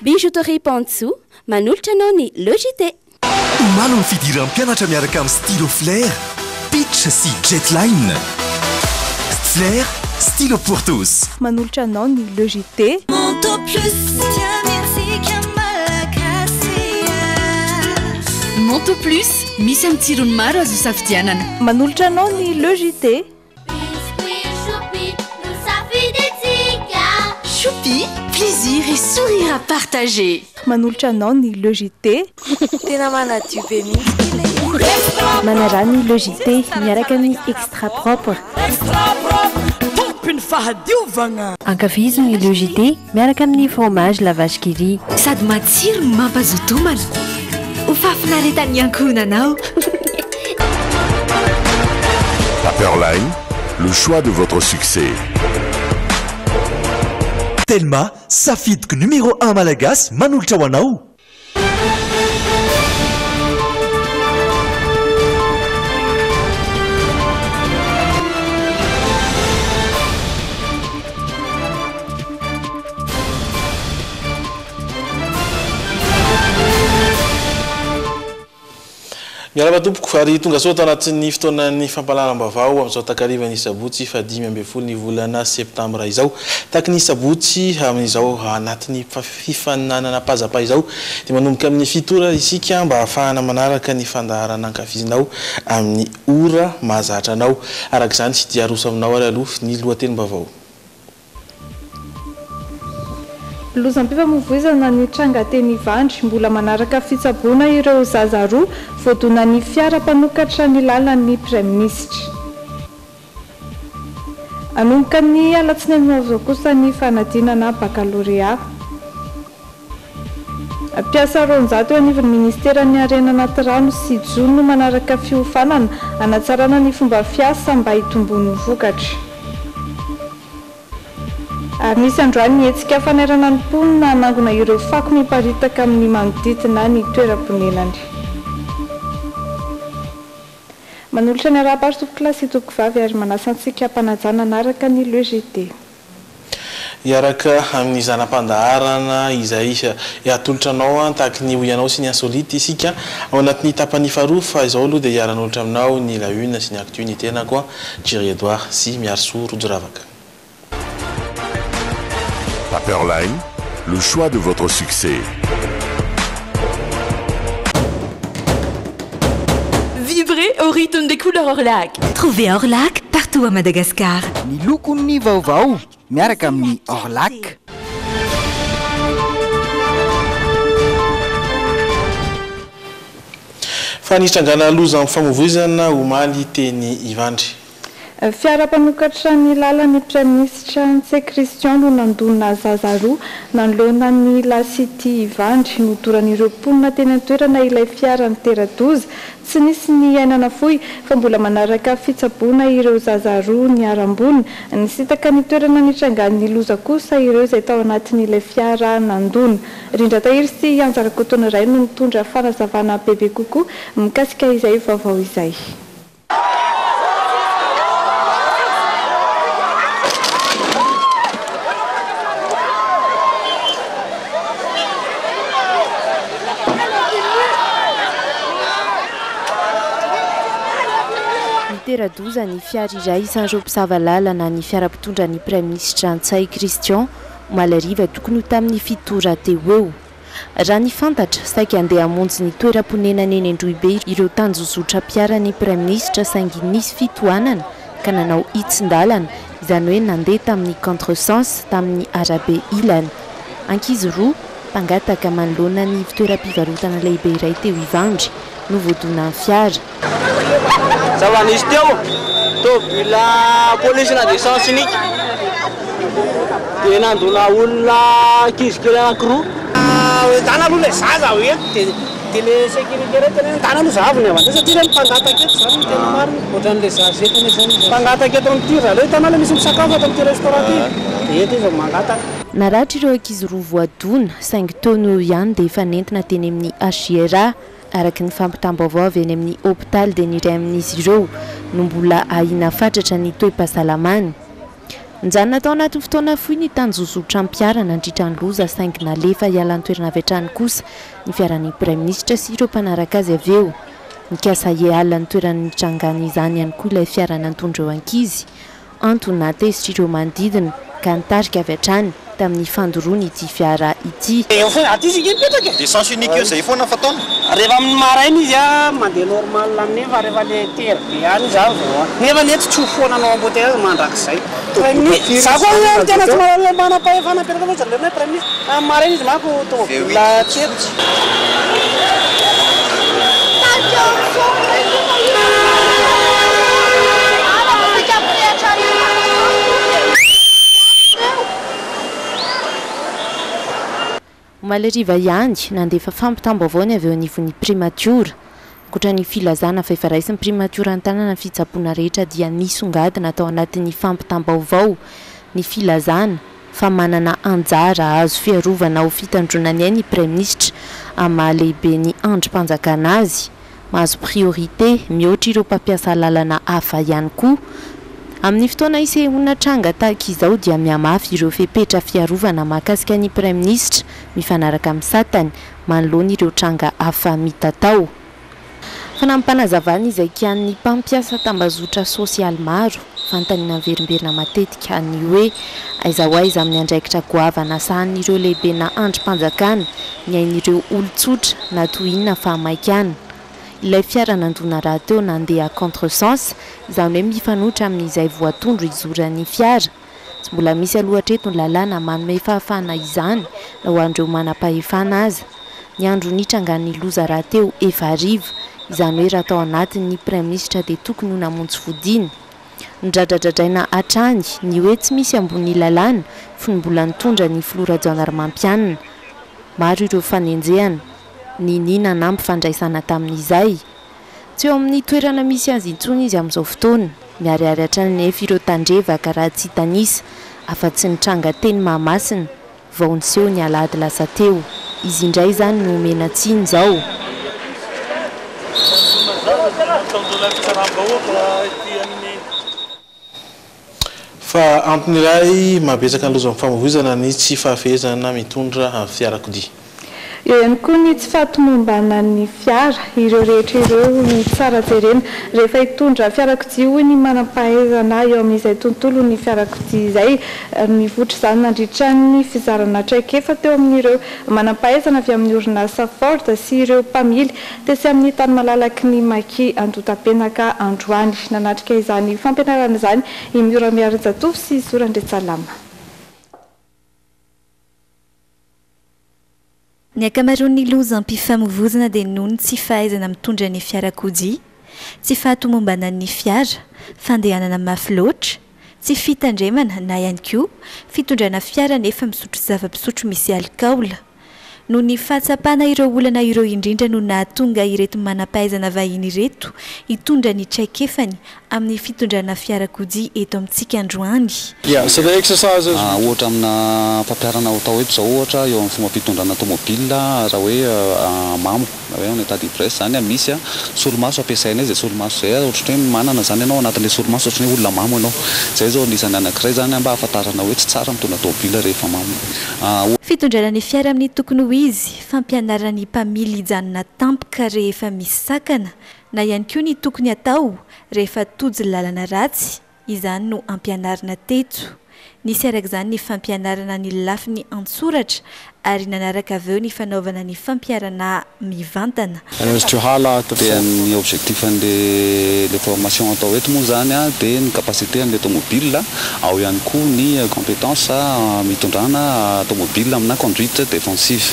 Bijouterie Pantsou, manolotra anao ny Jite. Omaly ny fidiran'ny mpianatra miaraka amin'ny stylo flair, pitch sy jetline. Flair, stylo pour tous. Manolotra anao ny Jite. Monto plus, Monto plus, misy amin'ny tsirony maro azo safidianana. Manolotra anao ny Jite. Choupi, plaisir et sourire à partager. Manolotra anao ny Jite. Tena manadio be mihitsy. Manara ny Jite miaraka amin'ny extra propre. Tompiny fahadiovana. Ankafizo ny Jite miaraka amin'ny fromage la vache qui rit. Sady matsiro no mampazotomana. Ho fafinaretan'ny ankohonanao. Paperline, le choix de votre succès. Telma, safidiky numéro 1 malagasy manolotra ho anao. Miaraba tompoko fary tonga soa tao anatin'ny fotoanan'ny fampalaram-bavao amin'izao takarivany sabotsy fa 5 ny volana septambra izao takiny sabotsy amin'izao anatin'ny fifaninanana pazapa izao dia manomboka amin'ny fitora isika mba ahafahana manaraka ny fandaharana ankafizinao amin'ny ora mahazatra anao araka izany sy dia aroso aminao ary aloha ny lohatenim-bavao. Lozam-pifamoivoizana ny tranga teny Ivandry mbola manaraka fitsaboana ireo zaza roa voadonan'ny fiara mpanokatra ny lalan'ny Praiministra. Anomboka ny alatsinainy amin'izao kosa ny fanadinana bakalorea. Mpiasa 200 eo anivon'ny ministeran'ny Harena anaty rano sy Jono manaraka fiofanana hanatsarana ny fomba fiasa mba hitombony vokatra. Misy androany hetsika fanairana ny mponina hanangona ireo fako miparitaka amin'ny manodidina ny toeram-ponenany. Manolotra ny araha-bary tompoko lasy tompoko vavy ary manasa antsika mpanajana anaraka ny Jite. Iaraka amin'ny zanam-pandaharana izay atolotra anao tahaky ny hoianao sy ny insolite isika ao anatin'ny tapany faharoa fa izao aloha dia hiara-nolotra aminao ny la une sy ny actu ny tena koa Jerry Edouard sy Miarso Rojoravaka. Paperline, le choix de votre succès. Vibrez au rythme des couleurs Orlac. Trouvez Orlac partout à Madagascar. Ny lokon'ny vaovao miaraka amin'ny Orlac. Fanitrangana loza amin'ny famovoizana omaly teny Ivandry. Fiara mpanokatra ny lalan'ny Praiministra Ntse Christian no nandonina zaza roa nanoloana ny lasity Ivandry nodoran'ireo mponina teny an-toerana ilay fiara ny tera-doza tsy nisy ny ainana fohy fa mbola manaraka fitsaboana ireo zaza roa ny arambony nisitaka ny toerana nitrangan'ny loza kosa ireo izay tao anatin'ilay fiara nandona. Rindra tahiry sy anjarakotona iray no nitondra fanazavana bebe kokoa mikasika izay vaovao izay. Tera-doza ny fiara iray isan'ireo mpisava lalana ny fiara-pitondra ny Praiministra Ntse Christian malariva tokony ho tamin'ny fitora teo eo. Raha ny fantatra saika andeha hamonjy ny toeram-ponenana eny Androibe ireo tanjozotra piara ny Praiministra saingy nisy fitohanana ka nanao hitsin-dalana izany hoe nandeha tamin'ny contresens tamin'ny arabe ilany. Ankizy roa mpangataka manoloana ny fitoeram-pivarotana lehibe iray teo Ivandry no voadona ny fiara. Zavanisy teo tobila polisy na d'essence niky dia nandona olona kizikely anankiroa tana aloha le zaza hoe tele sécurité reto tana aloha zavony avy satria mpangataka eto zany tena marina ohatran'le zaza eto zany mpangataka eto amin'ny tirza le tana le misy misakafo ato amin'ity restaurant ty eto izy mangataka. Naratra ireo ankizy roa voadona saingy taony eo ihany dia efa nentina teny amin'ny HGRA araka ny fampitam-baovao avy eny amin'ny hôpital dia niray amin'izy ireo no mbola ahina fatratra ny toe-pahasalamany. Nijanona tao anaty fotoana fohy ny tanjozotra ny mpiara nandritra ny loza saingy nalefa hiala ny toerana avy hatrany kosa ny fiaran'ny Premier Ministre sy ireo mpanaraka azy avy eo. Nikasa hiala ny toeran'ny trangana izany ihany koa ilay fiara nantondra eo ankizy. Antony natezitra ireo manodidina ka nitarika avy hatrany tamin'ny fandoroany ity fiara ity. Essence unique zay foana fataona. Rehefa amin'ny maraina izy mandeha normal nefa rehefa le terre be any za vao. Nefa nety tsy foananao amboteillage mandrakizay. Za koa tena tsy manam-pahefana peraka loatra le Premier Ministre. Amin'ny maraina izy manko tomobila tsetry. Maleriva ihany nandefa fampitambo ny avy eo anivon'ny primature. Ankoatra ny filazana fa efa raisin'ny primature an-tanana ny fitsaboana rehetra dia nisongadina tao anatin'ny fampitam-baovao ny filazana fa manana anjara azo fiarovana ho fitandronany ny Premier Ministre amin'ny mahalehibe ny androm-panjakana azy. Mahazo priorité mihoatra ireo mpampiasa lalana hafa ihany koa. Amin'ny fotoana isehoana tranga tahaka izao dia mihamafy ireo fepetra fiarovana mahakasika ny Premier Ministre mifanaraka amin'ny satany manoloana ireo tranga hafa mitatao. Fanampanazavana izay kian'ny mpampiasa tambazotra sosialy maro fantaniana verimberina matetika ny hoe aiza ho aiza amin'ny andraikitra goavana sahan'ireo lehibe na androm-panjakana ny ain'ireo olon-tsotra na toy inona fa maikana. Ilay fiara nandona raha teo nandeha contresens izany hoe mifanohitra amin'izay voatondro izoran'ny fiara. Tsy mbola misy alohatreto ny lalàna manome fahafahana izany na ho andreo manam-pahefana aza. Ny andro nitrangan'ny loza raha teo efa hariva izany hoe raha tao anatin'ny Premier Ministre dia tokony ho namonjy fodiana. Nidradradradraina hatrany ny hoe tsy misy ambony lalàna fony mbola nitondra ny filora jandarmampianina. Maro ireo fanenjehana ny nina nampy fandraisana tamin'izay. Tsy eo amin'ny toerana misy azy intsony izy amin'izao fotoana. Miariary hatrany nefa ireo tandrevaka raha tsy tanisa afa-tsy nitranga teny Mahamasina vao niseho ny alahady lasa teo. Izy indray izany no omena tsiny izao. Fa antony iray mabetsaka ny loza amin'ny famovoizana ny tsy fahafehezana mitondra fiarakodia. Eo ihany koa ny tsy fahatomombana ny fiara ireo rehetra ireo ny tsara jerena rehefa hitondra fiarakodia hoy ny manam-pahaizana eo amin'izay tontolo ny fiarakodia izay mivoatra izany nandritra ny fizarana traikefa teo amin'ireo manam-pahaizana avy amin'ny orinasa Ford sy ireo mpamily tesy amin'ny tany malalaky ny Maki Andotapenaka Androany. Nanatrika izany fampianarana izany i Miora Miarinjatovo sy Zorandretsalama. Ny akamaroan'ny loza ampifamoivozana dia noho ny tsy fahaizana mitondra ny fiarakodia, tsy fahatomombana ny fiara, fandehanana mafy loatra, tsy fitandremana na ihany koa fitondrana fiara nefa misotro zava-pisotro misy alikaola. Noho ny fahatsapana ireo olana ireo indrindra no nahatonga ireto manam-pahaizana vahiny ireto hitondra ny traikefany amin'ny fitondrana fiarakodia eto amintsika Androany. Ohatra amina fampiarana atao eto zao ohatra eo amin'ny fomba fitondrana tomobila raha hoe mamo raha hoe en état d'ivresse zany misy solomaso ampiasaina izay solomaso zay ohatra hoe manana zany ianao anatin'ilay solomaso ohatra hoe olona mamo ianao. Zay zao anisany anankiray zany mba ahafantarana hoe tsy tsara mitondra tomobila rehefa mamo. Fitondrana ny fiara amin'ny tokony ho izy, fampianarana ny mpamily hijanona tampoka rehefa misy sakana, na ihany koa ny tokony atao rehefa tojo lalana ratsy, izany no ampianarana teto. Nisy araka izany ny fampianarana ny lafiny antsoratra ary nanaraka avy eo ny fanaovana ny fampiarana mivantana. Dia ny objectif an'ilay formation atao eto moa zany dia ny capacité an'ilay tomobile, ao ihany koa ny compétence mitondrana tomobile amina conduite défensive.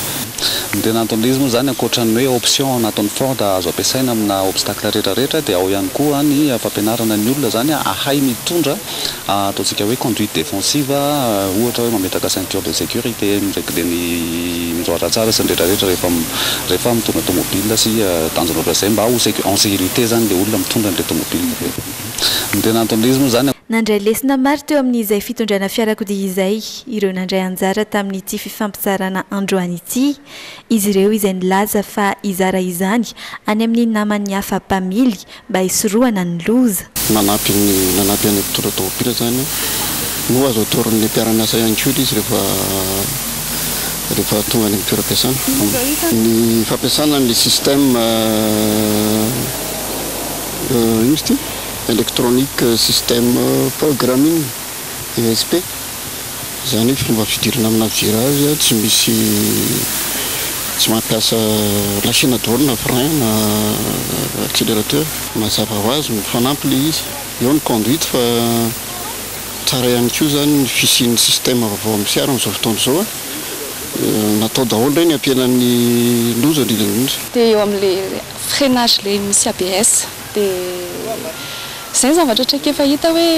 Ny tena antony izy moa zany ankoatran'ny hoe option anaton'ny Ford azo ampiasaina amina obstacle rehetrarehetra dia ao ihany koa ny fampianarana ny olona zany ahay mitondra ataontsika hoe conduite défensive, ohatra hoe mametaka ceinture de sécurité miregle ny mizoatra tsara sy rehetrarehetra rehefa mitondra tomobile sy tanjona ohatran'izay mba ho en sécurité zany le olona mitondra an'ilay tomobile. Ny tena antony izy moa zany nandray lesona maro teo amin'izay fitondrana fiarakodia izay ireo nandray anjara tamin'ity fifampizarana Androany ity. Izy ireo izay nilaza fa izara izany any amin'ny naman'ny hafa mpamily mba hisorohana ny loza. Nanampy any mpitondra tomobila zany no azo atoryn'ny mpiara-miasa ihany koa izy rehefa tonga any amin'ny toeram-piasana. Ny fampiasana ny système ino izy ty électronique système programming ESP zany hoe fomba fidirana amina virage tsy mampiasa lachine daholo na frein na accélérateur mazava ho azy mifanampy le izy eo ny conduite fa tsara ihany koa zany ny fisian'ny système vaovao amin'ny fiara amin'izao fotoana izao natao daholo ireny ampianan'ny loza indrindra dia eo amin'le freinage le misy ABS dia zay ny zavatra traika efa hita hoe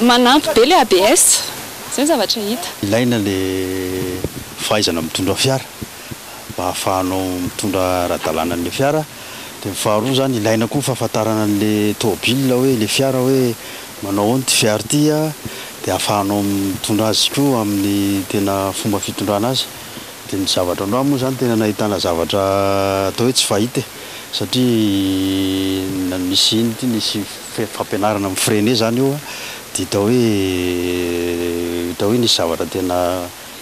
manampy be le ABS zay ny zavatra hita. Ilaina le fahaizana mitondra fiara mba ahafahanao mitondra ara-dalàna an'le fiara. Dia faharoa zany ilaina koa fahafantarana an'le tômôbila hoe le fiara hoe manao ahoana ty fiara ty dia ahafahanao mitondra azy koa amin'ny tena fomba fitondrana azy. Dia ny zavatra androa moa zany tena nahitana zavatra atao hoe tsy fahita satria misy iny ty nisy fampianarana amin'ny freine zany io dia hita hoe nisy zavatra tena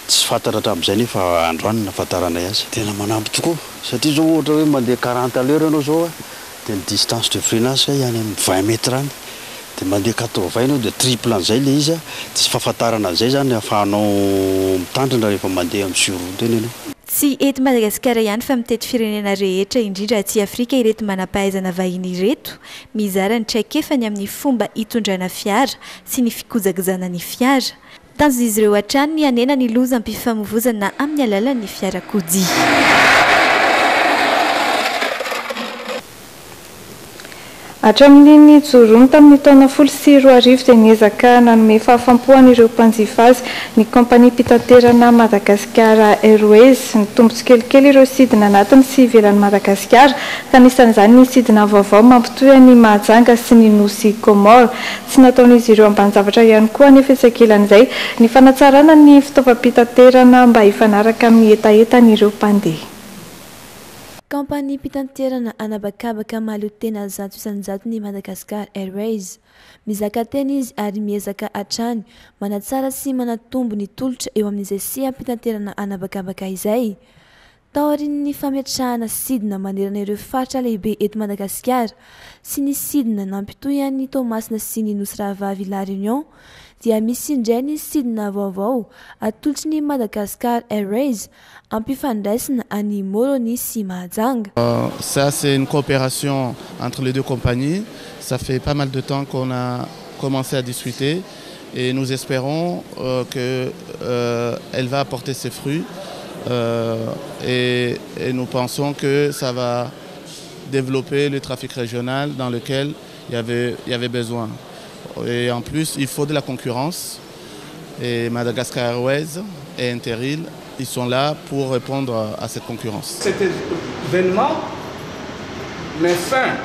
tsy fantatra hatramin'izay nefa androany nafantaranay azy. Tena manampy tokoa satria zao ohatra hoe mandeha 40 à l'heure ianao zao dia ny distance de freinage ihany amin'ny 20 mètres any dia mandeha 80 ianao dia triple an'izay le izy dia tsy fahafantarana an'izay zany ahafahanao mitandrina rehefa mandeha amin'ny surroute eny ianao. Tsy eto Madagasikara ihany fa mitety firenena rehetra indrindra aty Afrika ireto manam-pahaizana vahiny ireto mizara ny traikefany amin'ny fomba hitondrana fiara sy ny fikojakojana ny fiara. Tanjona izy ireo hatrany ny anena ny loza am-pifamoivoizana amin'ny alalan'ny fiarakodia. Hatramin'ny jorony tamin'ny taona 2010 dia niezaka nanome fahafampoana ireo mpanjifa azy ny kompania mpitanterana Madagasikara Airways. Nitombo tsikelikely ireo sidina anatiny sy ivelan'ny Madagasikara ka anisan'izany ny sidina vaovao mampitohy ny Mahajanga sy ny Nosy Comore. Tsy nataon'izy ireo ambanin-javatra ihany koa anefa etsak'elan'izay ny fanatsarana ny fitaovam-pitaterana mba hifanaraka amin'ny etaetan'ireo mpandeha. Kompania mpitanterana anabakabaka mahaleo tena 100% ny Madagascar Airways. Mizaka teny izy ary miezaka hatrany manatsara sy manatombo ny tolotra eo amin'izay seha-mpitanterana anabakabaka izay. Taorin'ny fametrahana sidina manerana ireo faritra lehibe eto Madagasikara sy ny sidina nampitohy an'ny Toamasina sy ny Nosy Rahavavy La Réunion dia misy indray ny sidina vaovao atolotry ny Madagascar Airways ampifandraisina any Moroni sy Mahajanga. Ça c'est une coopération entre les deux compagnies. Ça fait pas mal de temps qu'on a commencé à discuter et nous espérons qu'elle va apporter ses fruits. Et nous pensons que ça va développer le trafic régional dans lequel il y avait besoin. Et en plus, il faut de la concurrence. Et Madagascar Airways et Interrail, ils sont là pour répondre à cette concurrence. Cet événement met fin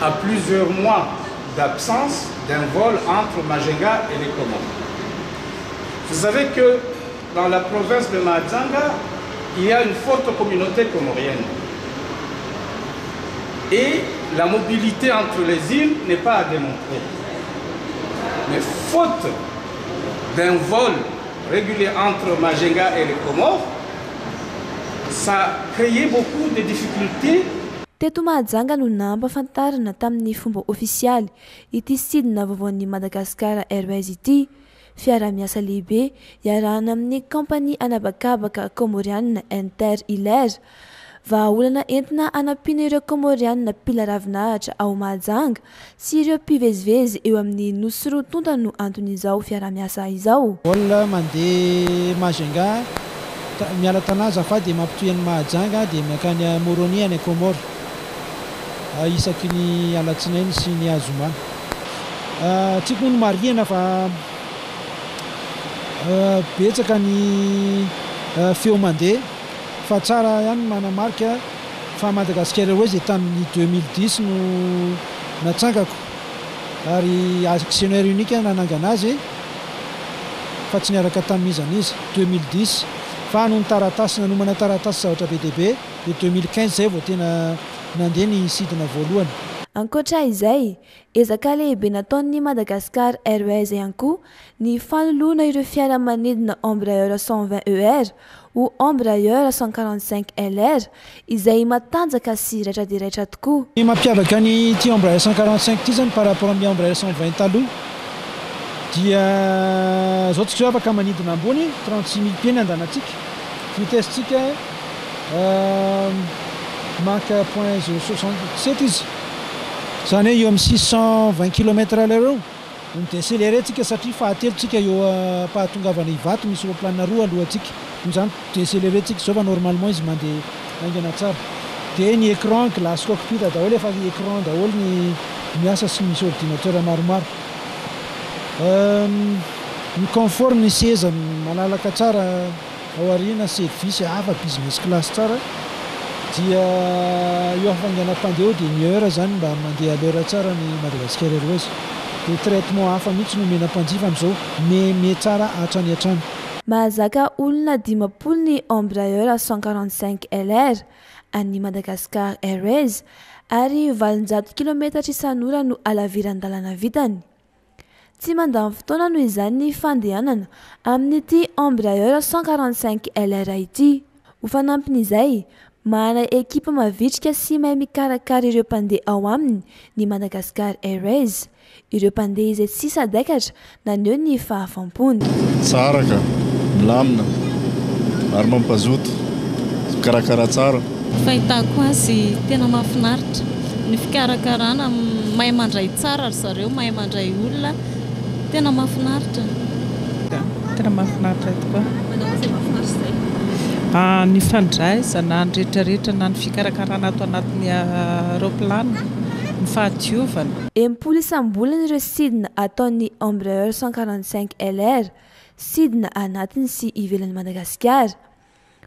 à plusieurs mois d'absence d'un vol entre Majanga et les Comores. Vous savez que dans la province de Mahajanga, il y a une forte communauté comorienne. Et la mobilité entre les îles n'est pas à démontrer. Mais faute d'un vol régulier entre Majanga et les Comores, ça a créé beaucoup de difficultés. Teto Mahajanga no nampafantarana tamin'ny fomba ofisialy ity sidina vaovaon'ny Madagascar Airways ity. Fiara-miasa lehibe iarahana amin'ny kompania anabakabaka komoriana Interrail. Vahaolana entina anampiana ireo komoriana pila ravinahitra ao Mahajanga sy ireo mpivezivezy eo amin'ny Nosy Rotonta no anton'izao fiara-miasa izao. Olona mandeha Majanga miala tanàna zafady dia mampitohy an'ny Mahajanga dia makany Moroni any Comore isaky ny alatsinainy sy ny azomana. Tsy koa ny marihana fa betsaka ny feo mandeha fa tsara ihany manamarika fa Madagascar Airways dia tamin'ny 2010 no natsangako ary actionnaire unique nanangana azy fa tsy niaraka tamin'izany izy 2010 fa no taratasy nanomana taratasy zavatra be dia be dia 2015 zay vao tena nandeha ny sidina voalohany. ankoatra izay ezaka lehibe nataon'ny Madagascar Airways ihany koa ny fanoloana ireo fiaramanidina embrayeur 120 ER ou embrayeur 145 LR izay matanjaka sy raitra dia raitra tokoa. Ny mampiavaka ny ty embrayeur 145 ty zany par rapport amin'ny embrayeur 120 taloha dia zao tsika afaka manidina ambony 36 000 pieds andanantsika, vitesse-tsika Mach 0.067 izy zany hoe eo amin'ny 620 km/h eo ny décélérétsika satria fahatelotsika eo pahatongavana ivato misy roplanina roa alohantsika zany décélérétsika zao fa normalement izy mandeha aingana tsara dia ny écran glace cockpit daholo efa écran daholo ny miasa sy misy ordinateur maromaro. Ny confort ny seza malalaka tsara ao aoriana, service hafa business class tsara dia eo afanganam-pandeha dia ny heure zany mba mandeha à l'heure tsara ny Madagascar Airways dia traitement hafa mihitsy no omena mpanjifa amin'izao me tsara hatrany hatrany. Mahazaka olona 50 ny embrayeur 145 LR an'ny Madagascar Airways ary 800 km isan'ora no alaviran-dalana vitany. Tsy mandany fotoana noho izany ny fandehanana amin'ity embrayeur 145 LR ity. Ho fanampin'izay mana ekipa mavitrika sy mahay mikarakara ireo mpandeha ao aminy ny Madagascar Airways. Ireo mpandeha izay tsy sadaikatra naneho ny fahafampony. Tsara ka, milamina ary mampazoto, karakara tsara. Fahitako azy tena mahafinaritra. Ny fikarakarana mahay mandray tsara ry zareo, mahay mandray olona, tena mahafinaritra. Tena mahafinaritra tokoa. Ny fandraisana ny rehetrarehetra na ny fikarakarana ato anatin'ny aeroplane, ny fahadiovana. 80 isam-bolana ireo sidina ataon'ny embrayeur 145 LR, sidina anatiny sy ivelan'ny Madagasikara.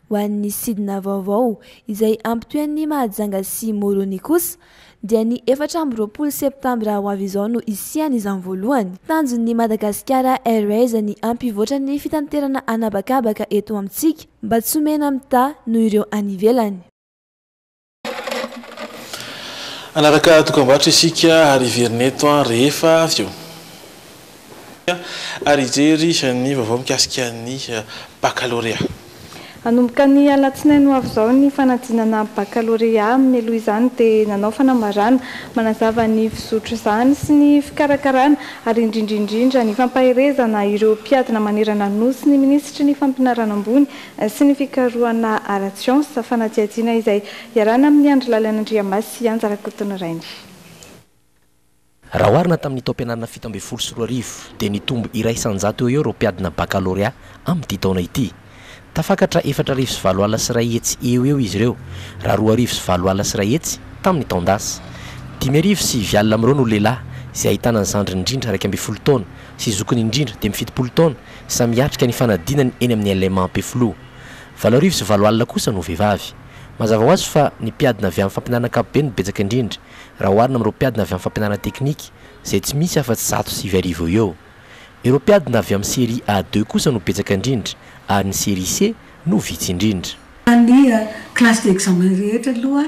Ho an'ny sidina vaovao izay ampitohan'ny Mahajanga sy Moroni kosa dia ny 14 Septembre ho avy izao no isiany izany voalohany. Tanjon'ny Madagascar Airways ny ampivoatra ny fitanterana anabakabaka eto amintsika mba tsy omena mita noho ireo any ivelany. Anaraka dokam-barotra isika ary verineto rehefa avy eo. Ary jery ny vaovao mikasika ny baccalauréat. Anomboka ny alatsinainy ho avy izao ny fanadinana baccalauréat mialoha izany dia nanao fanamarana manazava ny fisotro izany sy ny fikarakarana ary indrindrindrindra ny fampaherezana ireo mpiadina manerana nosy ny minisitry ny fampinarana ambony sy ny fikarohana ara-tsiansa fanadihadiana izay iarana amin'ny andro lalan'Andriamasy Anjarakotony Rainy. Raha oharina tamin'ny taom-pianarana 17 dia nitombo iray isan-jato eo ireo mpiadina baccalauréat amin'ny taona ity. Tafakatra 4,4 alina sy 2 hetsy eo izy ireo, raha 2,4 alina sy 2 hetsy tamin'ny taon-dasa. 5,9 alina amin'ireo no lehilahy izay ahitana ny zandriny indrindra 12 taona sy zokiny indrindra dia 70 taona samy miatrika ny fanadinany eny amin'ny élément peflo. 4,4 alina kosa no vehivavy. Mazava ho azy fa ny mpiadina avy amin'ny fampianarana ankapobeny no betsaka indrindra raha oharina amin'ireo mpiadina avy amin'ny fampianarana teknika izay tsy misy afa-tsy 109 eo. Ireo mpiadina avy amin'ny série A2 kosa no betsaka indrindra ary ny série C no vitsy indrindra. Ny classe d'examen rehetra aloha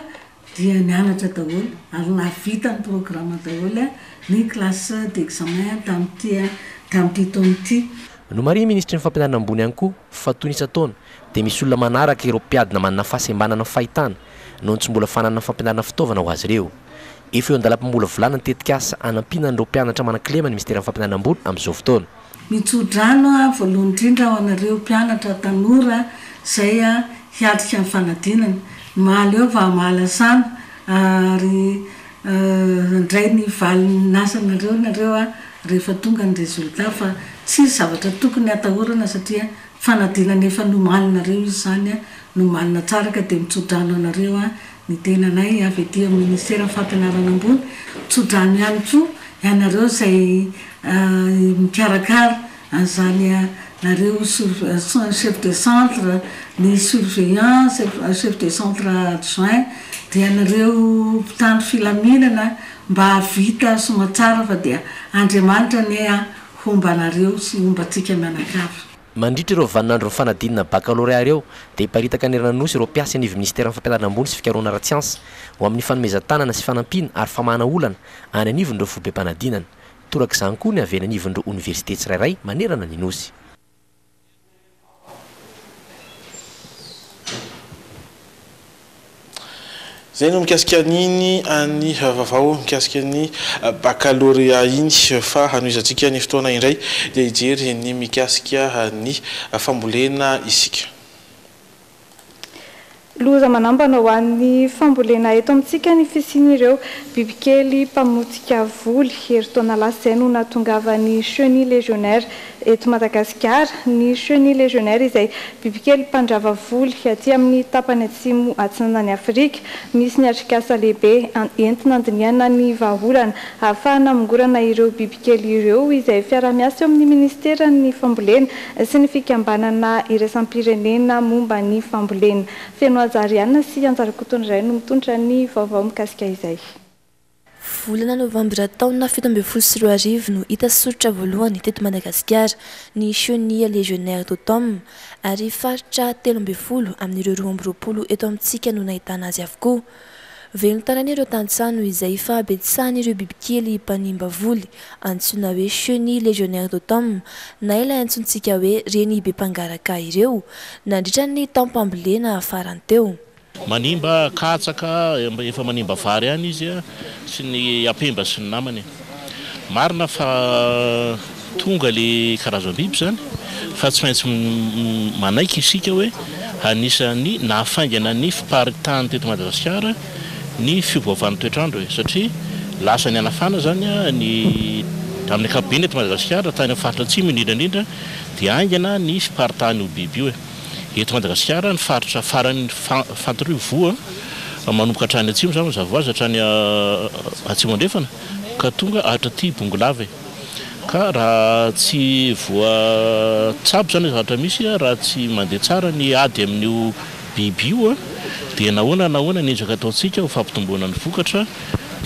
dia nianatra daholo ary navita ny programme daholo ny classe d'examen tamin'ity taona ity. No mariny ministry ny fampianarana ambony ihany koa fa toy ny isa-taona dia misy olona manaraka ireo mpiadina manana fahasembanana fahitana noho tsy mbola fananana fampianarana fitaovana ho azy ireo. Efa eo andalam-pamola volana ny tetika asa anampina an'ireo mpianatra manan-kilema ny ministera ny fampianarana ambony amin'izao fotoana. Mitsodrano voalohany indrindra ho anareo mpianatra tanora izay hiatrika ny fanadinana mahaly eo va mahalasana ary indray ny valin'asanareo nareo rehefa tonga ny résultat fa tsy zavatra tokony atahorana satria fanadinana efa nomalinareo izy zany nomalina tsara ka dia mitsodrano anareo ny tenanay avy etỳ amin'ny ministera ny fampianarana ambony tsodrano ihany koa ianareo izay mikarakara zany nareo chef de centre ny surveillant chef de centre adjoint dia nareo mpitandro filaminana mba havita somatsara fa dia Andriamanitra ny hombanareo sy hombantsika mianakavy. mandritra ireo vaninandro fanadinana baccalauréat ireo dia iparitaka ny rananosy ireo mpiasa anivy ministera fampianarana ambony sy fikaroana ara-tsiansa ho amin'ny fanomezan-tanana sy fanampiana ary famahana olana any anivon'ireo fobe-panadinana torak'izany koa ny avy any anivon'ireo université tsirairay manerana ny nosy. Zay no mikasika an'iny any vavao mikasika ny baccalauréat iny fa hanoizatsika ny fotoana indray dia hijery ny mikasika ny fambolena isika. Loza manambana ho an'ny fambolena eto amintsika ny fisian'ireo bibikely mpamotika voly herintaona lasa izay no nahatongava ny chenille légionnaire eto Madagasikara. Ny chenille légionnaire izay bibikely mpandrava voly aty amin'ny tapany atsimo atsinanan'ny Afrika misy ny atrikasa lehibe entina andiniana ny vahaolana ahafahana mongorana ireo bibikely ireo izay fiara-miasa eo amin'ny ministera ny fambolena sy ny fikambanana iraisam-pirenena momba ny fambolena. Feno Azariana sy anjarakotony iray no mitondra ny vaovao mikasika izay. Volana novambra taona 2017 no hita soritra voalohany teto Madagasikara ny chenille légionnaire d'automne ary faritra 13 amin'ireo 12 eto amintsika no nahitana azy avokoa. Velon tarany ireo tantsano izay fahabetsahany ireo bibikely mpanimba voly antsoina hoe chenille légionnaire d'automne na ilay antsontsika hoe reny be mpangaraka ireo nandritra ny taom-pambolena farany teo. Manimba katsaka efa manimba vary ihany izy sy ny apemba sy ny namany. Marina fa tonga le karazam-biby zany fa tsy maintsy manaiky isika hoe anisany nahafaingana ny fiparitany teto Madagasikara ny fiovaovan'ny toetrandro satria lasa ny anafana zany ny amin'ny ankapobeny eto Madagasikara tany amin'ny faritra atsimo indrindra dia aingana ny fiparitany ho biby io. Eto Madagasikara ny faritra farany fantarivo voa manomboka hatrany atsimo zany mazava azy hatrany atsimo andrefana ka tonga hatraty bongolava ka raha tsy voatsabo zany zavatra misy raha tsy mandeha tsara ny ady amin'io biby io dia nahoana ny enjaka ataontsika ho fampitomboana ny vokatra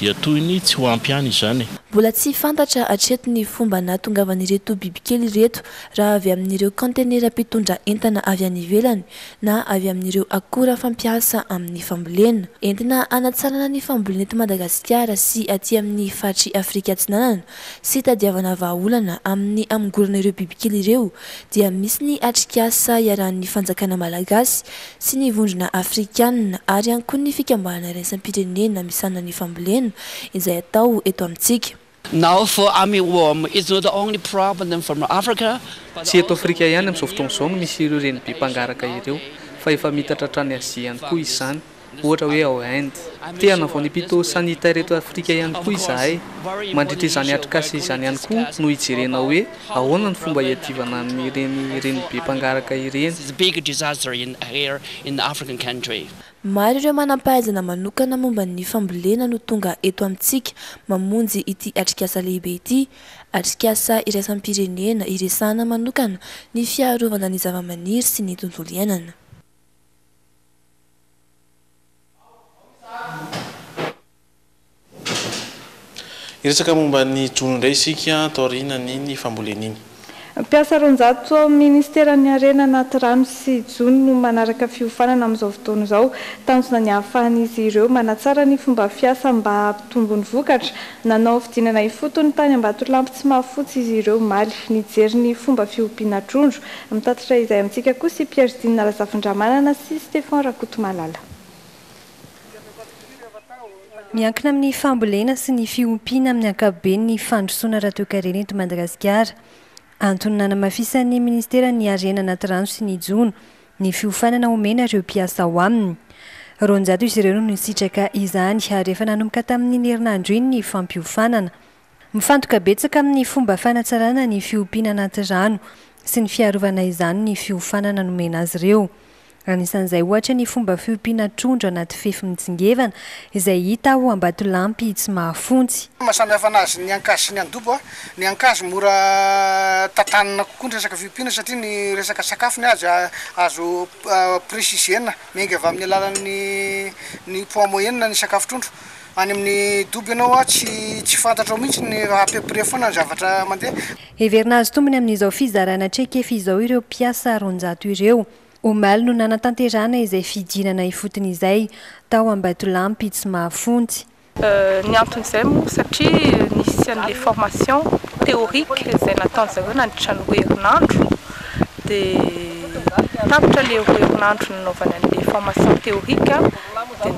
dia toy ny tsy ho ampy ihany izany. Mbola tsy fantatra hatreto ny fomba nahatongavan'ireto bibikely ireto raha avy amin'ireo contenera mpitondra entana avy any ivelany na avy amin'ireo akora fampiasa amin'ny fambolena. Entina hanatsarana ny fambolena eto Madagasikara sy aty amin'ny faritry Afrika Atsinanana sy tadiavana vahaolana amin'ny amongorana ireo bibikely ireo dia misy ny atrikasa iarahan'ny fanjakana malagasy sy ny vondrona afrikanina ary ihany koa ny fikambanana iraisam-pirenena misana ny fambolena izay atao eto amintsika. Now for armyworm, it's not the only problem from Africa. Tsy eto Afrika ihany amin'izao fotoana izao no misy ireo reny be mpangaraka ireo fa efa mitatra hatrany Azia ihany koa izany. Ohatra hoe ao Inde. Te hanavao ny pito sanitaire eto Afrika ihany koa izahay. Mandritra izany atrikasa izany ihany koa no hijerena hoe ahoana ny fomba hiadivana ny reny be mpangaraka ireny. It's a big disaster here in the African country. Maro ireo manam-pahaizana manokana momba ny fambolena no tonga eto amintsika mamonjy ity atrikasa lehibe ity, atrikasa iraisam-pirenena iresahana manokana ny fiarovana ny zavamaniry sy ny tontolo iainana. Iresaka momba ny drono indray isika taoriana ny fambolena iny. Mpiasa ronjato ministeran'ny arena anaty rano sy jony no manaraka fiofanana amin'izao fotoana izao tanjona ny hahafahan'izy ireo manatsara ny fomba fiasa mba hampitombo ny vokatra. Nanao fidinana ifotony tany Ambatolampy tsy mahafotsy izy ireo maly nijery ny fomba fiompiana trondro. Mitatitra izay amintsika koa sy Pierre Dina Razafindramanana sy Stéphane Rakotomalala. Miankina amin'ny fambolena sy ny fiompiana amin'ny ankapobeny ny fandrosoana raha-toekarena eto Madagasikara. Antony nanamafisan'ny ministera ny arena anaty rano sy ny jono ny fiofanana omena ireo mpiasa ao aminy. Ronjato izy ireo no nisitraka izany ary efa nanomboka tamin'ny herinandro iny ny fampiofanana. Mifantoka betsaka amin'ny fomba fanatsarana ny fiompiana anaty rano sy ny fiarovana izany ny fiofanana nomena azy ireo. Anisan'izay ohatra ny fomba fiompiana trondro anaty fefy mitsingevana izay hita ao Ambatolampy tsy mahafontsy. Mahasamihafa anazy ny ankazo sy ny andobo ny ankazo mora tatanana kokoa ny resaka fiompiana satria ny resaka sakafo ny azy azo précisena miainga avy amin'ny alalan'ny poids moyenne ny sakafo trondro. any amin'ny dobo ianao tsy fantatrao mihitsy ny apepre foana ny zavatra mandeha. Heverina azy tombony amin'izao fizarana traikefa izao ireo mpiasa 400 ireo. Omaly no nanatanterana izay fidinana ifotony izay tao Ambatolampy tsy mahafontsy. Ny anton'izay moa satria nisy an'le formation théorique izay nataony zareo nandritra ny herinandro dia tapitra le herinandro nanaovana an'le formation théorique dia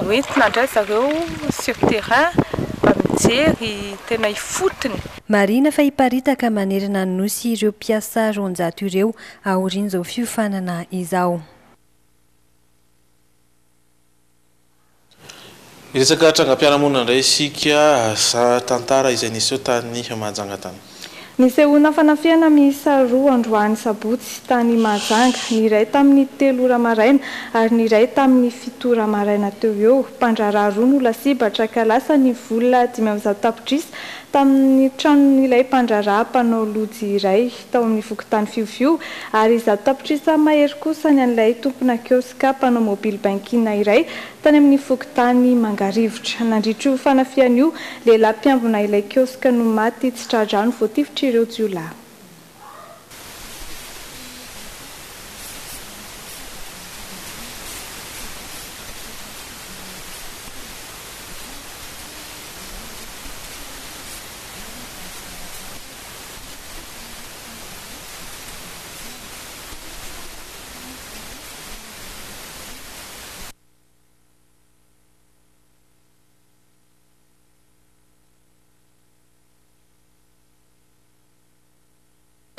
noentina indray zareo sur terrain mba mijery tena ifotony. Marina fa hiparitaka manerana ny nosy ireo mpiasa 400 ireo aorian'izao fiofanana izao. Iresaka trangam-piarahamonina indray isika tantara izay nisy eo tany Mahajanga. Nisehoana fanafiana miisa 2 androany sabotsy tany Mahajanga, ny iray tamin'ny 3 ora maraina ary ny iray tamin'ny 7 ora maraina teo eo. Mpandraraha roa no lasibatra ka lasa ny vola 500 tapitrisa tamin'ny tranon'ilay mpandraraha mpanao lojy iray tao amin'ny fokontany fiofio ary 100 tapitrisa mahery kosa ny an'ilay tompona kioska mpanao mobile banking iray tany amin'ny fokontany Mangarivotra. Nandritra io fanafiana io, lehilahy mpiambina ilay kioska no maty tsy tradrano voatifitra ireo jiolahy.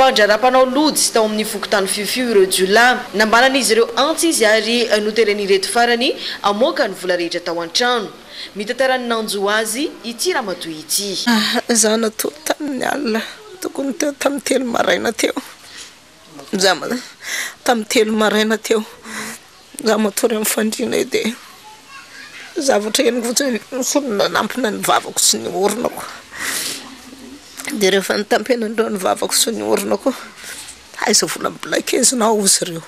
Mpandraraha-mpanao lojy tao amin'ny fokontany fiofio ireo jiolahy nambanan'izy ireo antsy izy ary noteren'ireto farany amoaka ny vola rehetra tao an-trano. Mitatarany nanjo azy ity ramatoa ity. Za natory tamin'ny alina tokony teo tamin'ny 3 maraina teo. Tamin'ny 3 maraina teo. Za matory amin'ny fandriana io dia zavatra eniko nampina ny vavako sy ny oronako. Dia rehefa nitampena andreo ny vavako sy ny oronako, aiza vola mibolakezinao ozy ireo.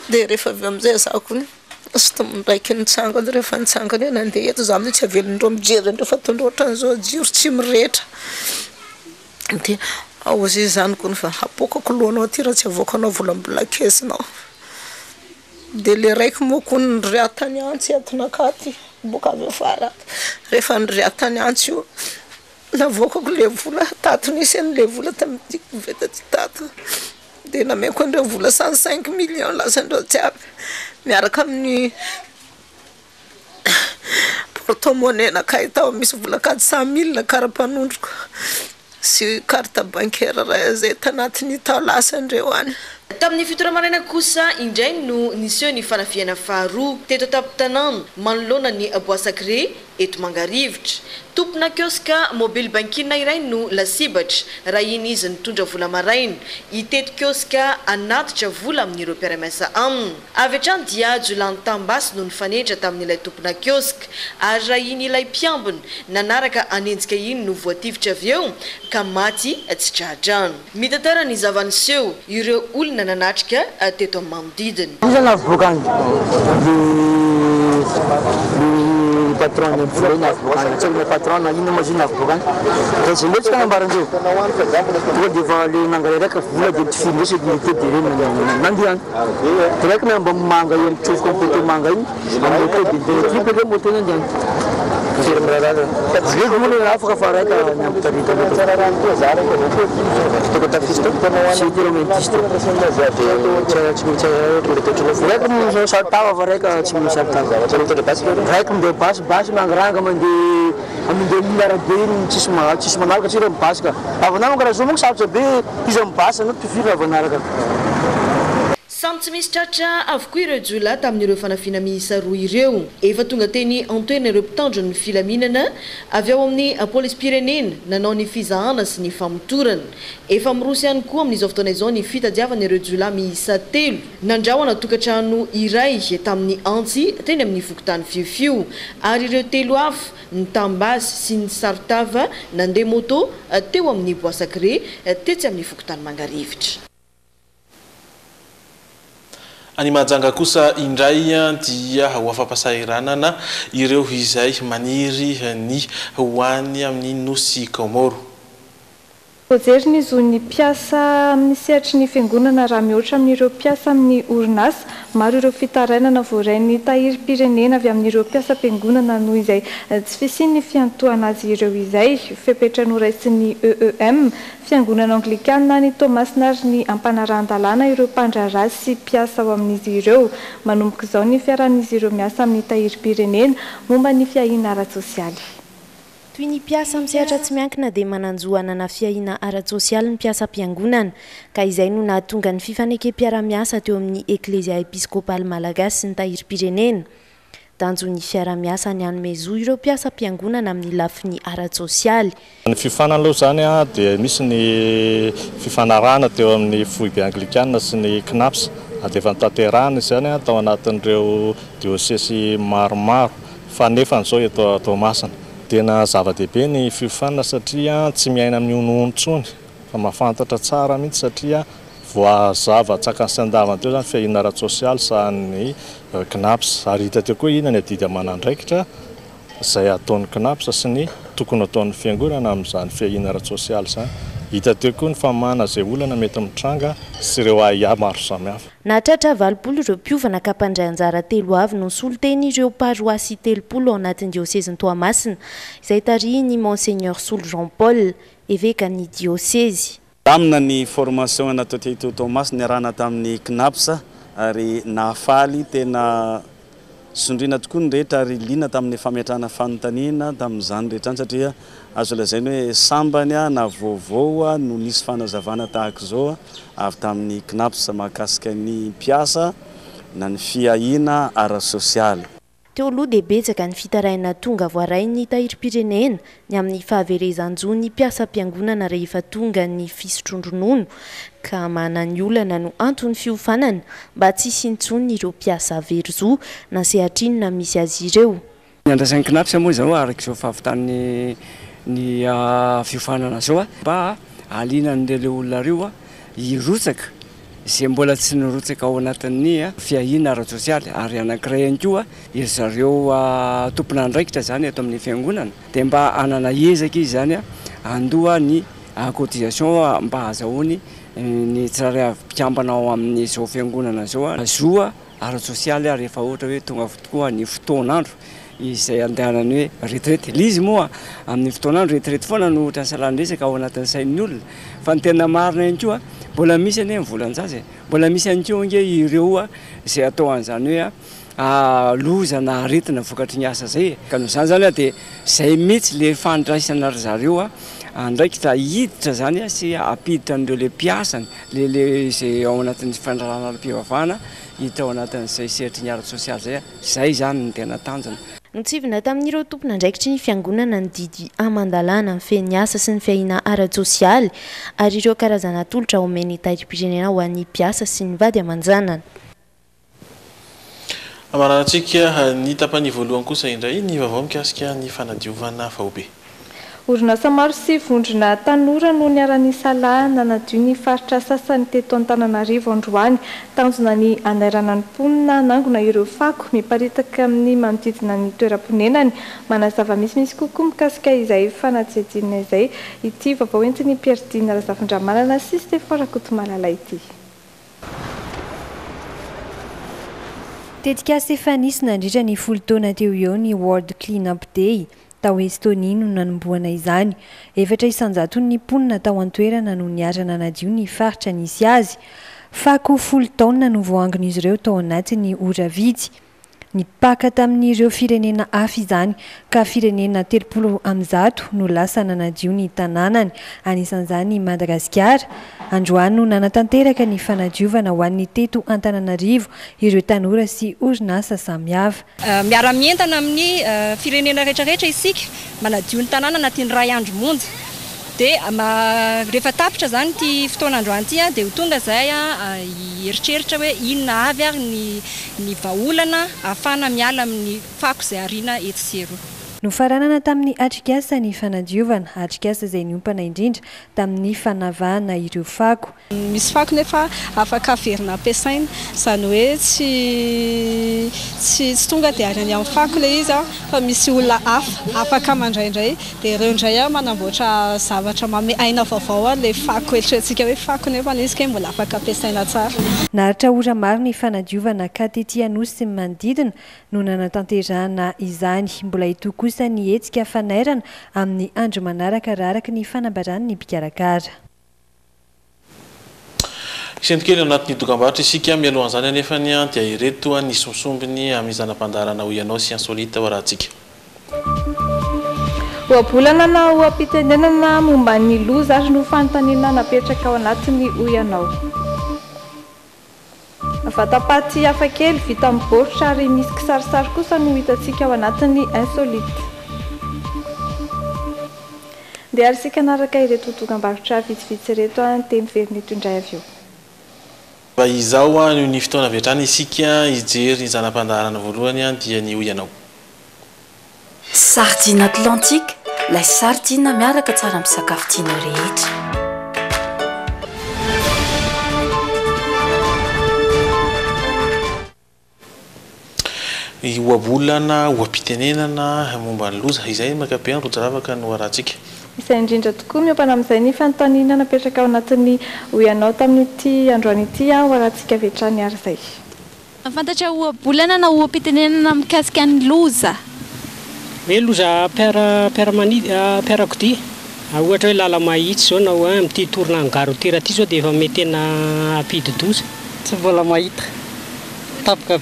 Dia rehefa avy amin'izay zako sy tomondraiky nitsangana, rehefa nitsangana eo nandeha eto za amin'io tsy avelindreo mijery andreo fa tondro ohatran'izao jiro tsy mirehitra. Dia ozy izany koa fa apokako lohanao aty raha tsy avoakanao vola mibolakezinao. Dia le raiky moa koa ny rehatany antsy atonakaty boka avy afara. Rehefa nirehantany antsy io navoakako le vola tato nisy an'le vola tamin'ity koveta ty tato. Dia nameko andreo vola 105 millions lasandreo jiaby miaraka amin'ny porte-monnaie tao misy vola 400 000 kara-panondroko sy carte bancaire zay tanatiny tao lasandreo any. Tamin'ny 7 maraina kosa indray no niseho ny fanafiana faharoa teto Tapitanano manoloana ny Bois Sacré eto Mangarivotra. Tompona kioska mobile banking iray no lasibatra raha iny izy nitondra vola maraina iteto kioska anatitra vola amin'ireo mpiara-miasa aminy. Avy hatrany dia jiolahy tambasy no nifanetra tamin'ilay tompona kioska ary raha iny ilay mpiambina nanaraka anenjika iny no voatifitra avy eo ka maty tsy tradrano. Mitantara ny zavaniseho ireo olona nanatrika teto amin'ny manodidina. Patron de Boulay le patron na ino mo zina bogan to se letse kana baranjo to devant le nangalera ka vula de tfini se de nandian trek na bom manga yem chuf ko to manga yi moto de triple de moto nandian zge gumule rafa fara ka nyam tarita to ta fisto se de romentisto rek mo saltava fara ka chimi saltava rek mo pas basy mangaranga mandeha amin'ireo milarabe tsisy manaraka tsira mibasika avy anao karaha zao moa sarotra be izy mibasy anao mpifira avy anaraka. Samy tsy misy tratra avokoa ireo jiolahy tamin'ireo fanafiana miisa 2 ireo. Efa tonga teny antoerana ireo mpitandro ny filaminana avy ao amin'ny polisy pirenena nanao ny fizahana sy ny famotorana. Efa mirosy ihany koa amin'izao fotoana izao ny fitadiavana ireo jiolahy miisa 3 nandrahoana tokantrano iray tamin'ny antsy teny amin'ny fokontany fiofio ary ireo 3 hafa ny tambasy sy ny sarotava nandeha moto teo amin'ny Bois Sacré tetsy amin'ny fokontany Mangarivotra. Any Mahajanga kosa indray dia ho afa-pahasahiranana ireo izay maniry ny hoany amin'ny nosy Komoro. Pojery ny zo ny mpiasa amin'ny sehatry ny fiangonana raha mihoatra amin'ireo mpiasa amin'ny orinasa maro ireo fitarainana voarain'ny tahirim-pirenena avy amin'ireo mpiasa am-piangonana noho izay tsy fisiany fiantohana azy ireo izay fepetra noraisiny EEM fiangonana Anglikana ny Tomasina ary ny ampanarahan-dalàna ireo mpandraraha sy mpiasa ao amin'izy ireo manomboka izao ny fiarahan'izy ireo miasa amin'ny tahirim-pirenena momba ny fiahiana ara-tsosialy. Toy ny mpiasa misehatra tsy miankina dia mananjoanana fiahiana ara-tsosialy ny mpiasa am-piangonana ka izay no nahatonga ny fifanekam-piara-miasa teo amin'ny Eklezia Episkopaly Malagasy sy ny tahirim-pirenena. Danjon'ny fiara-miasa ny anomezo ireo mpiasa am-piangonana amin'ny lafiny ara-tsosialy. Ny fifanana aloha zany dia misy ny fifanarahana teo amin'ny foibe Anglikana sy ny CNAPS dia efa nitanterahana izany tao anatin'ireo diosesy maromaro fa nefa n'izao eto Tomasina. Tena zava-dehibe ny fifanana satria tsy miaina amin'ny onoontsony fa mahafantatra tsara mihitsy satria voazava tsakany sy andavana teo zany fiahiana ara-tsosialy sahan'ny CNAPS ary hita teo koa ina ny adidy aman'andraikitra izay ataon'ny CNAPS sy ny tokony ataon'ny fiangonana amin'izany fiahiana ara-tsosialy zany. Hita teo koa ny famana izay olana mety mitranga sy ireo ahia maro samihafa. Nahatratra 20 ireo mpiovana ka mpandray anjara telo avy no soloteny ireo paroasy 30 ao anatin'ny dioseziny Toamasina izay tarihiny Monseigneur Soul Jean Paul évêque ny diosèzy. Tamina ny formation natao teto Tomasina niarahana tamin'ny CNAPS ary nahafaly tena sondrina tokoa ny rehetra ary liana tamin'ny fametrahana fanontaniana tamin'izany rehetra satria azo lazaina hoe sambany na vaovao no nisy fanazavana tahaka izao avy tamin'ny CNAPS mahakasika ny mpiasa na ny fiahiana ara-sosialy. Teo aloha dia betsaka ny fitaraina tonga voarain'ny tahirim-pirenena ny amin'ny fahaverezan-jo ny mpiasa am-piangonana rehefa tonga ny fisotrondronono ka manana olana no antony fiofanana mba tsy sintsony ireo mpiasa averozo na sehatrinona misy azy ireo. Ny andraisan'ny CNAPS moa izao araka izao fahavitan'ny ny fiofanana zao mba aliana n'ireo olona ireo hirotsaka izay mbola tsy nirotsaka ao anatin'ny fiahiana ara-tsosialy ary anankiray ihany koa iry zareo tompon'andraikitra zany eto amin'ny fiangonana dia mba hanana ezaka izy zany andoha ny cotisation mba azahoany ny tsirairay avy mpikambana ao amin'izao fiangonana zao azoa ara-tsosialy rehefa ohatra hoe tonga tokoa ny fotoan'andro izay andehanany hoe retraite. Izy moa amin'ny fotoan'andro retraite foana no ohatra ny salan'resaka ao anatin'ny sain'ny olona fa ny tena marina ihany koa mbola misy anie ny volan-jaza mbola misy ihany koa nge ireo izay atao an'izany hoe loza na aretina vokatry ny asa zay ka noho izany zany dia izay mihitsy le fandraisana ry zareo andraikitra hiditra zany sy ampiditra n'ireo le mpiasany le izay ao anatin'ny fandrarana ara-pivavahana hiditra ao anatin'izay sehatry ny ara-tsosialy zay zany ny tena tanjona. Notsivina tamin'ireo tompon'andraikitry ny fiangonana ny didy amandalana ny feny asa sy ny fiahiana ara-tsosialy ary ireo karazana tolotra omeny tahirim-pirenena ho an'ny mpiasa sy ny vady aman-janana. Amarantsika ny tapany voalohany kosa indray ny vaovao mikasika ny fanadiovana vahobe. Orinasa maro sy vondrona tanora no niara-ny salahy nanadio ny faritra sasany teto Antananarivo androany tanjona ny anairana ny mponina nangona ireo fako miparitaka amin'ny manodidina ny toeram-ponenany manazava misimisy kokoa mikasika izay fanatsediana izay ity vaovao entiny Pieridina Razafindramanana sy Stefora Kotomalala ity. Tetika Stefanisy nandritra ny 10 taona teo eo ny World Clean Up Day tao Estonia no nanomboana izany. 400 ny mponina tao an-toerana no niarana nadio ny faritra nisy azy. Fako 10 taona no voangon'izy ireo tao anatin'ny ora vidy. Nipaka tamin'ireo firenena hafa izany ka firenena 30 no lasa nanadio ny tanànany, anisan'izany Madagasikara. Androany no nanatanteraka ny fanadiovana ho an'ny teto Antananarivo ireo tanora sy orinasa samihafa. Miara-mientana amin'ny firenena rehetrarehetra isika manadio ny tanàna anatin'ny ray andro monja. Dia rehefa tapitra zany ity fotoan'androany ity dia ho tonga izay hieritreritra hoe inona avy ary ny vahaolana ahafana miala amin'ny fako izay ariana eto sy eroa. nofaranana tamin'ny atrikasa ny fanadiovana atrikasa izay niompana indrindra tamin'ny fanavahana ireo fako. Misy fako nefa afaka averina ampiasaina izany hoe tsy tonga dia any amin'ny fako ilay izy fa misy olona hafa afaka mandraindray dia ireo indray manamboatra zavatra mame aina vaovao ilay fako eritreretintsika hoe fako nefa ilay izy ke mbola afaka ampiasaina tsara. Naritra ora maro ny fanadiovana katety Anosy sy manodidina no nanatanterahana izany. Mbola ito kosa ny hetsika fanairana amin'ny andro manaraka raha araka ny fanambarany ny mpikarakara. Isentikely anatin'ny dokam-barotra isika mialohan'izany anefa dia ireto ny somsombiny amin'ny zanam-pandarana ho ianao sy insolita ho rahantsika. Ohabolana na oam-pitenenana momba ny loza ary no fanontaniana napetraka ao anatin'ny oyanao. Vatapaty hafakely vita amin'ny baoritra ary misy kisarisary kosa no hitantsika ao anatin'ny insolite. Dia ary sika naraka ireto dokam-barotra vitsivitsy ireto teny veriny tondray avy eo. Fa izao ny fotoana avy hatrany isika hijery ny zanam-pandarana voalohany dia ny oyanao. Sardine Atlantique, ilay sardine miaraka tsara amin'ny sakafo tianao rehetra. Ohabolana, oam-pitenenana momba ny loza izay makabe rojaravaka no arahantsika. Isay indrindra tokoa miopana amin'izay ny fanontaniana napetraka ao anatin'ny oyanao tamin'ity androany ity ho arahantsika vetrany ary izay. Fantatra ohabolana na oam-pitenenana mikasika ny loza? Hoe loza piarakodia ohatra hoe lala mahitsy zao na amin'ity torona angaro tira ity zao dia efa mety ena ampididoza. Tsy mbola mahita tapoka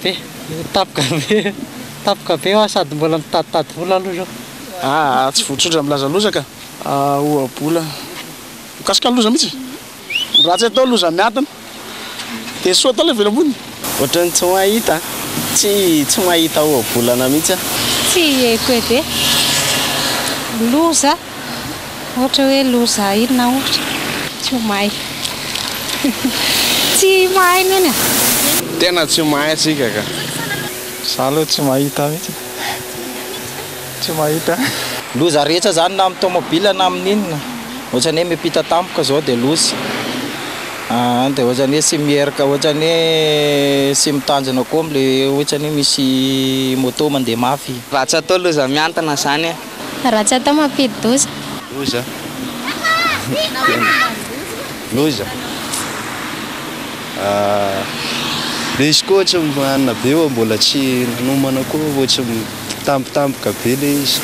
be sady mbola mitaditady vola aloha zao. Tsy voatsondra milaza loza ka ohabola mikasika ny loza mihitsy raha tsy atao loza miatana dia soa atao ilay velambony. Ohatrany tsy mahita tsy mahita ohabolana mihitsy. Tsy haiko edy loza ohatra hoe loza inona ohatra tsy mahay tsy mahay neny tena tsy mahay tsika ka za aloha tsy mahita mihitsy tsy mahita. Loza rehetra zany na amin'ny tomobile na amin'inona ohatrany hoe miampita tampoka zao dia loza dia ohatrany hoe sy mierika ohatrany hoe sy mitanjona koa amin'ilay ohatrany hoe misy moto mandeha mafy. Raha tsy atao loza miantana zany raha tsy atao mampididoza loza le izy koa ohatra manana be eo mbola tsy nanomana koa ohatra mitampotampoka be le izy.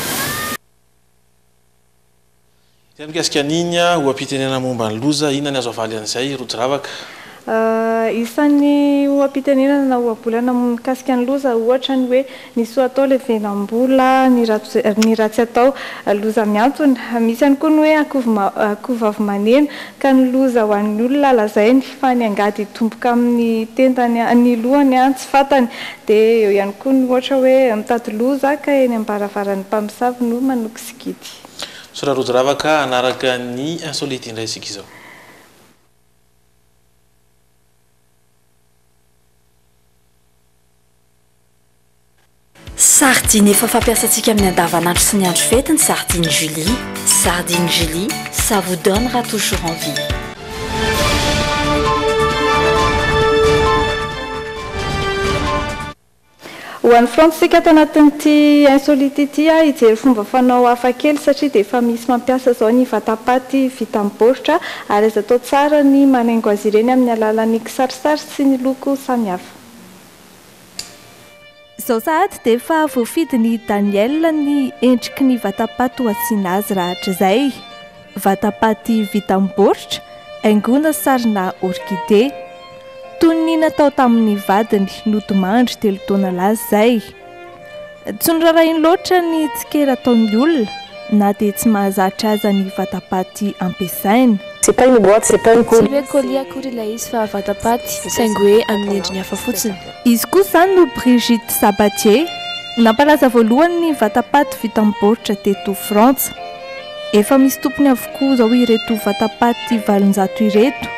Dia mikasika an'iny oam-pitenenana momba ny loza inona ny azo avaly an'izay rojaravaka? Isan'ny oam-pitenenana na ohabolana mikasika ny loza ohatra ny hoe nisy atao ilay venam-bola ny ratsy atao loza miantona. Misy ihany koa ny hoe akovavy manena ka ny loza ho an'ny olona lazainy fa ny angady tomboka amin'ny tentany ny lohany tsy fantany. Dia eo ihany koa ny ohatra hoe mitady loza ka eny ambaravarany mpamosavy no manoky sikidy. So raha rojaravaka anaraka ny insolite indray isika izao. Sardine efa fampiasantsika amin'ny andavanandro sy ny andro fety ny sardine Julie. Sardine Julie, ça vous donnera toujours envie. Ho an'ny frantsika ato anatin'ity insolite ity hijery fomba fanao hafakely satria dia efa misy mampiasa zao ny vatapaty vita amin'ny baoritra ary azo atao tsara ny manaingo azy ireny amin'ny alalan'ny kisarisary sy ny loko samihafa. Izao sahady dia efa voafidiny Daniel ny endriky ny vatapaty ho asiana azy rahatr'izay. Vatapaty vita amin'ny baoritra, haingoina sarina orchidée. Toy ny natao tamin'ny vadiny nodomandry 3 taona laza izay. Tsy norarahiny loatra ny tsikera ataon'ny olona na dia tsy mahazatra aza ny vatapaty ampiasaina. C'est pas une boîte, c'est pas une colle. Tsy hoe colis akory ilay izy fa vatapaty saingy hoe amin'ny endriny hafa fotsiny. Izy koa izany no Brigitte Sabatier nampalaza voalohany ny vatapaty vita amin'ny baoritra teto Frantsa. Efa misy tompony avokoa izao ireto vatapaty 700 ireto.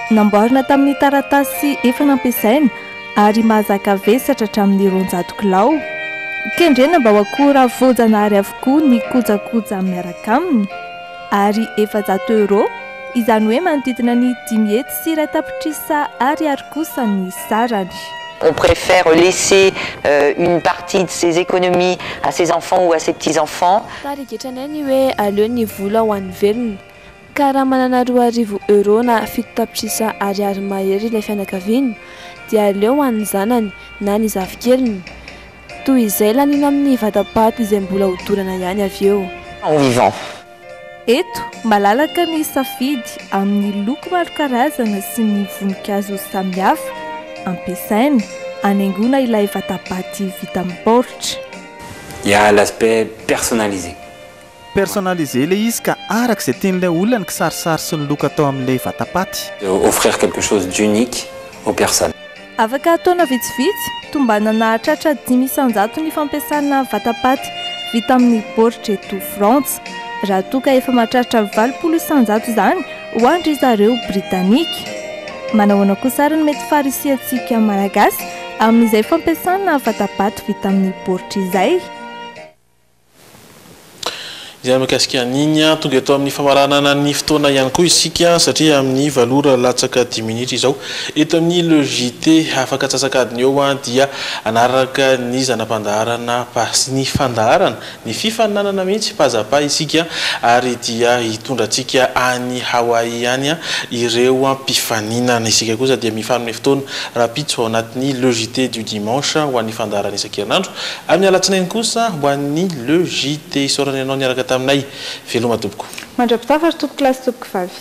Namboarina tamin'ny taratasy efa nampiasaina ary mahazaka vesatra hatramin'ny 200 kilao. kendrena mba ho akora voajanahary avokoa ny kojakoja miaraka aminy ary €700 izany hoe manodidina ny 10 hety sy iray tapitrisa ariary kosa ny sarany. On préfère laisser une partie de ses économies à ses enfants ou à ses petits-enfants. Tarigetranay hoe aleo ny vola ho an'ny velona ka raha manana €2,000 na 7 tapitrisa ariary mahery ilay fianakaviana dia aleo ho an'ny zanany na ny zafikeliny toy izay lanina amin'ny vatapaty izay mbola hodorana ihany avy eo. En vivant. Eto malalaka ny safidy amin'ny loko maro karazana sy ny voninkazo samihafa ampiasaina anaingona ilay vatapaty vita amin'ny baoritra. Il y a l'aspect personnalisé. Personnalisé le izy ka arak'izay tian'ilay olona ny kisarisary sy ny loko atao amin'ilay vatapaty. Offrir quelque chose d'unique aux personnes. Afaka ataona vitsivitsy tombanana hatratra 500 ny fampiasana vatapaty vita amin'ny baoritra eto Frantsa. Raha toka efa mahatratra 20,000 izany ho andry zareo Britanika. Manahoana kosa ary ny mety farisiantsika malagasy amin'izay fampiasana vatapaty vita amin'ny baoritra izay. Izay mikasika an'iny tonga eto amin'ny famaranana ny fotoana ihany koa isika satria amin'ny valora latsaka 10 minitra izao eto amin'ny le Jite afaka tsasakadiny eo dia anaraka ny zanam-pandaharana pasy ny fandaharana ny fifaninanana mihitsy pazapa isika ary dia hitondratsika any Hawaii ihany ireo mpifaninana isika kosa dia mifanome fotoana rapitso ao anatin'ny le Jite du dimanche ho an'ny fandaharana isan-kerinandro amin'ny alatsinainy kosa ho an'ny le Jite isorana ianao niaraka taminay veloma tompoko mandrapitafary tompoko lasy tompoko vavy.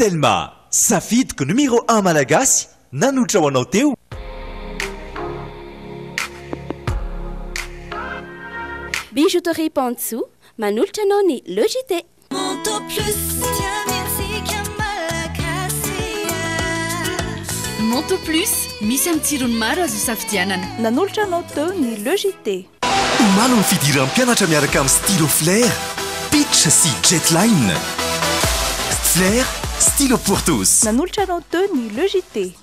Telma, safidyko numéro 1 malagasy nanotra ho anao teo. Bijouterie Pantsu, manolotra anao ny le Jite. Monto Plus, misy amin'ny tsirony maro azo safidianana. Nanolotra anao teo ny le Jite. Malo ny fidiram-pianatra miaraka amin'ny stylo flair, pitch sy jetline. Flair, stylo pour tous. Nanolotra anao teo ny le Jite.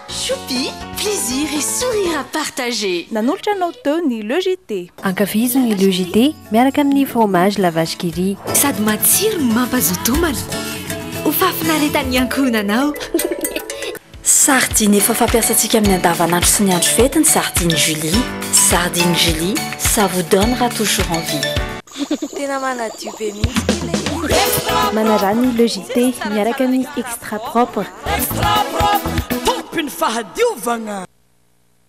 Choupi, plaisir et sourire à partager. Nanolotra anao teo ny le Jite. Ankafizo ny le Jite miaraka amin'ny fromage la vache qui rit. Sady matsiro no mampazoto homana. Ho fafinaretany ankohonanao. Sardine efa fampiasantsika amin'ny andavanandro sy ny andro fety ny sardine Julie. Sardine Julie, ça vous donnera toujours envie. Tena manadio be mihitsy. Manarany le Jite miaraka amin'ny extra propre. Extra propre, tompiny fahadiovagna.